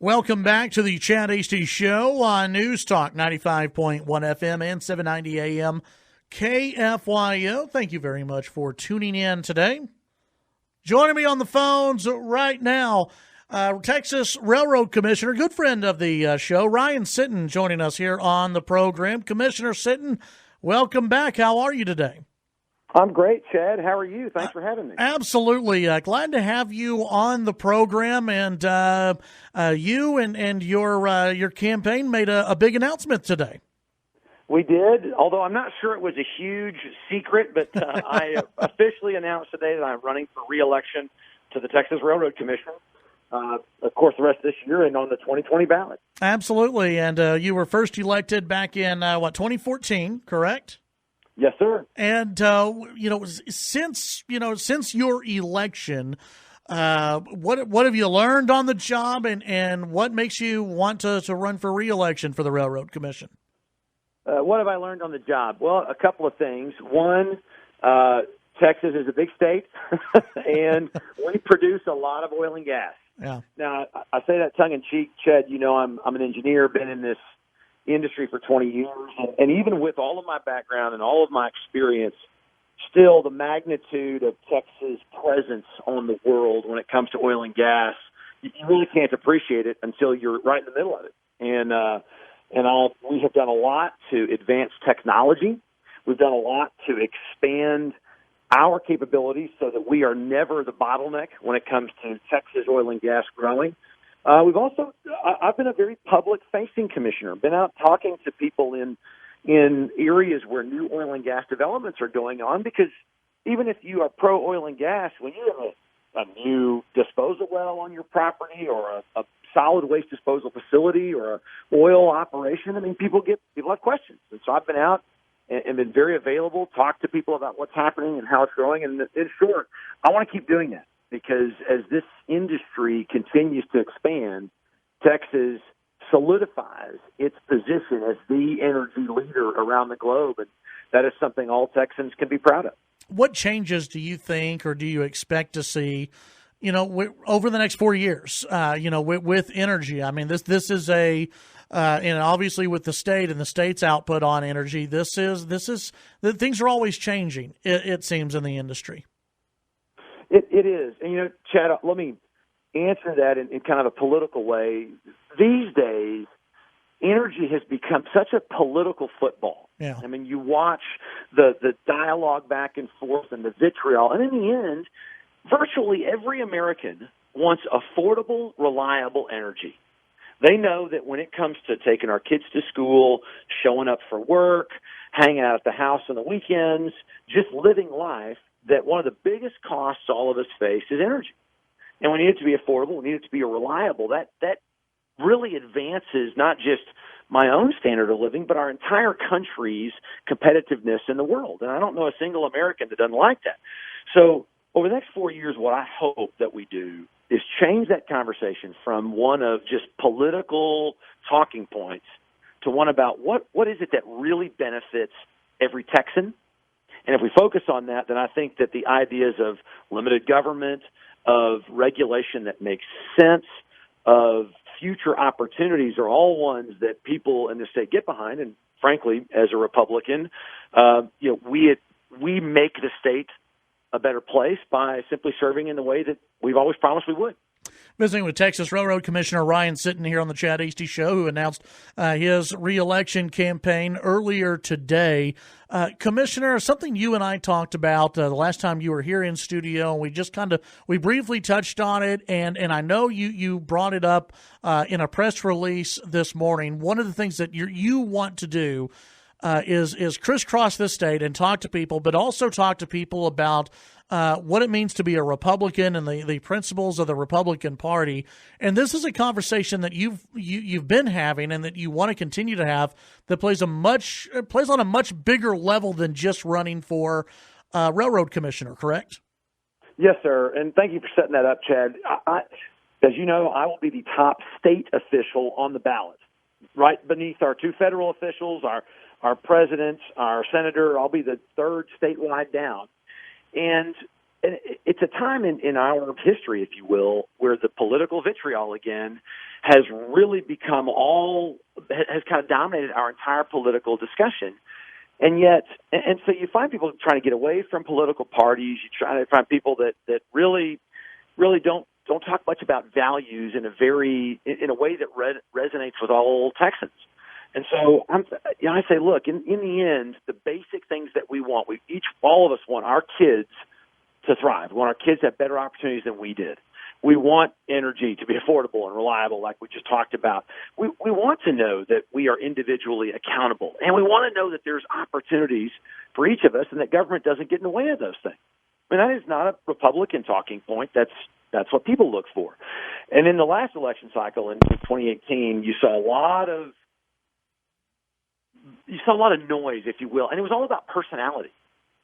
Welcome back to the Chad Hasty Show on News Talk 95.1 FM and 790 AM KFYO. Thank you very much for tuning in today. Joining me on the phones right now, Texas Railroad Commissioner, good friend of the show, Ryan Sitton, joining us here on the program. Commissioner Sitton, welcome back. How are you today? I'm great, Chad. How are you? Thanks for having me. Absolutely. Glad to have you on the program. And you and your campaign made a big announcement today. We did, although I'm not sure it was a huge secret, but I officially announced today that I'm running for re-election to the Texas Railroad Commission. Of course, the rest of this year and on the 2020 ballot. Absolutely. And you were first elected back in, 2014, correct? Yes, sir. And since your election, what have you learned on the job, and what makes you want to run for re-election for the Railroad Commission? What have I learned on the job? Well, a couple of things. One, Texas is a big state, and we produce a lot of oil and gas. Yeah. Now, I say that tongue in cheek, Chad. You know, I'm an engineer, been in this industry for 20 years, and even with all of my background and all of my experience, still the magnitude of Texas' presence on the world when it comes to oil and gas, you really can't appreciate it until you're right in the middle of it. We have done a lot to advance technology. We've done a lot to expand our capabilities so that we are never the bottleneck when it comes to Texas oil and gas growing. I've been a very public-facing commissioner, been out talking to people in areas where new oil and gas developments are going on, because even if you are pro-oil and gas, when you have a new disposal well on your property or a solid waste disposal facility or a oil operation, I mean, people have questions. And so I've been out and been very available, talked to people about what's happening and how it's growing. And in short, I want to keep doing that, because as this industry continues to expand, Texas solidifies its position as the energy leader around the globe, and that is something all Texans can be proud of. What changes do you think, or do you expect to see, over the next 4 years, with energy? I mean, this is and obviously with the state and the state's output on energy, this is things are always changing, it seems, in the industry. It is. And, Chad, let me answer that in kind of a political way. These days, energy has become such a political football. Yeah. I mean, you watch the dialogue back and forth and the vitriol, and in the end, virtually every American wants affordable, reliable energy. They know that when it comes to taking our kids to school, showing up for work, hanging out at the house on the weekends, just living life, that one of the biggest costs all of us face is energy. And we need it to be affordable, we need it to be reliable. That really advances not just my own standard of living, but our entire country's competitiveness in the world. And I don't know a single American that doesn't like that. So over the next 4 years, what I hope that we do is change that conversation from one of just political talking points to one about what is it that really benefits every Texan. And if we focus on that, then I think that the ideas of limited government, of regulation that makes sense, of future opportunities are all ones that people in the state get behind. And frankly, as a Republican, we make the state a better place by simply serving in the way that we've always promised we would. Visiting with Texas Railroad Commissioner Ryan Sitton here on the Chad Hasty Show, who announced his re-election campaign earlier today. Commissioner, something you and I talked about the last time you were here in studio, and we briefly touched on it, and I know you brought it up in a press release this morning. One of the things that you want to do is crisscross this state and talk to people, but also talk to people about what it means to be a Republican and the principles of the Republican Party. And this is a conversation that you've been having and that you want to continue to have, that plays on a much bigger level than just running for railroad commissioner, correct? Yes, sir. And thank you for setting that up, Chad. As you know, I will be the top state official on the ballot, right beneath our two federal officials, our president, our senator. I'll be the third statewide down. And it's a time in our history, if you will, where the political vitriol again has really become has kind of dominated our entire political discussion. And yet, and so you find people trying to get away from political parties. You try to find people that really don't talk much about values in a way that resonates with all Texans. And so I say, look, in the end, the basic things that we want, all of us want our kids to thrive. We want our kids to have better opportunities than we did. We want energy to be affordable and reliable, like we just talked about. We want to know that we are individually accountable, and we want to know that there's opportunities for each of us, and that government doesn't get in the way of those things. I mean, that is not a Republican talking point. That's what people look for. And in the last election cycle in 2018, you saw a lot of noise, if you will, and it was all about personality.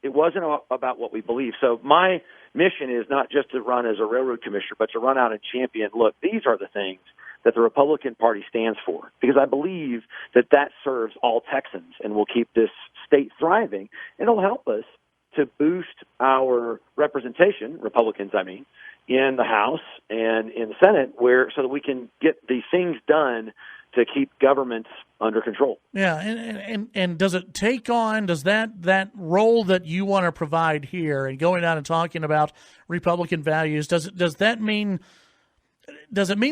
It wasn't about what we believe. So my mission is not just to run as a railroad commissioner, but to run out and champion, look, these are the things that the Republican Party stands for, because I believe that serves all Texans and will keep this state thriving, and it'll help us to boost our representation, Republicans, I mean, in the House and in the Senate, so that we can get these things done to keep governments under control. Yeah, and does it take on, does that role that you want to provide here and going out and talking about Republican values, does it mean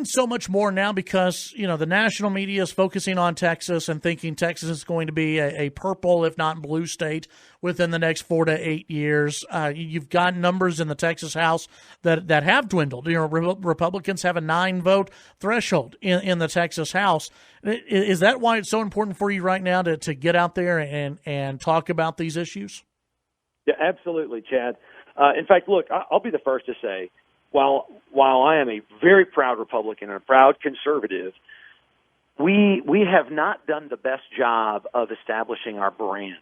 so much more now because, the national media is focusing on Texas and thinking Texas is going to be a purple, if not blue state within the next 4 to 8 years? You've got numbers in the Texas House that have dwindled. Republicans have a 9-vote threshold in the Texas House. Is that why it's so important for you right now to get out there and talk about these issues? Yeah, absolutely, Chad. In fact, look, I'll be the first to say, while I am a very proud Republican and a proud conservative, we have not done the best job of establishing our brand.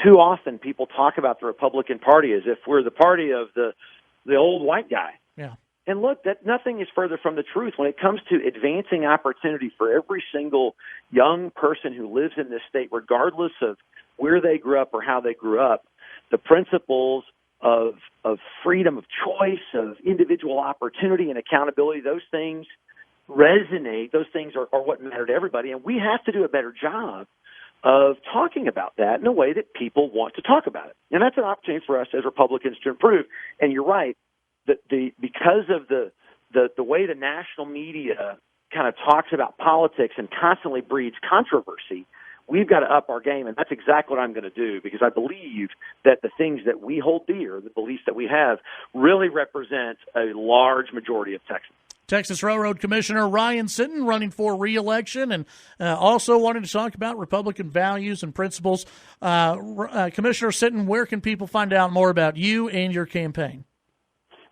Too often people talk about the Republican Party as if we're the party of the old white guy. Yeah. And look, that nothing is further from the truth when it comes to advancing opportunity for every single young person who lives in this state, regardless of where they grew up or how they grew up. The principles of freedom of choice, of individual opportunity and accountability, those things resonate. Those things are what matter to everybody. And we have to do a better job of talking about that in a way that people want to talk about it. And that's an opportunity for us as Republicans to improve. And you're right, because of the way the national media kind of talks about politics and constantly breeds controversy, we've got to up our game, and that's exactly what I'm going to do, because I believe that the things that we hold dear, the beliefs that we have, really represent a large majority of Texans. Texas Railroad Commissioner Ryan Sitton running for re-election and also wanting to talk about Republican values and principles. Commissioner Sitton, where can people find out more about you and your campaign?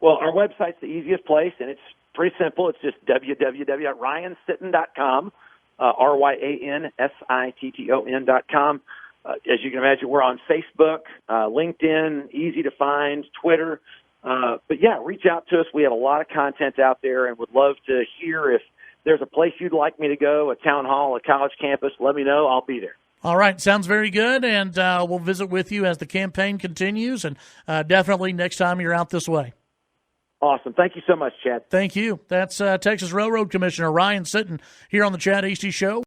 Well, our website's the easiest place, and it's pretty simple. It's just www.ryansitton.com. RYANSITTON.com. As you can imagine, we're on Facebook, LinkedIn, easy to find, Twitter. But yeah, reach out to us. We have a lot of content out there and would love to hear if there's a place you'd like me to go, a town hall, a college campus. Let me know. I'll be there. All right. Sounds very good. And we'll visit with you as the campaign continues, and definitely next time you're out this way. Awesome. Thank you so much, Chad. Thank you. That's Texas Railroad Commissioner Ryan Sitton here on the Chad Hasty Show.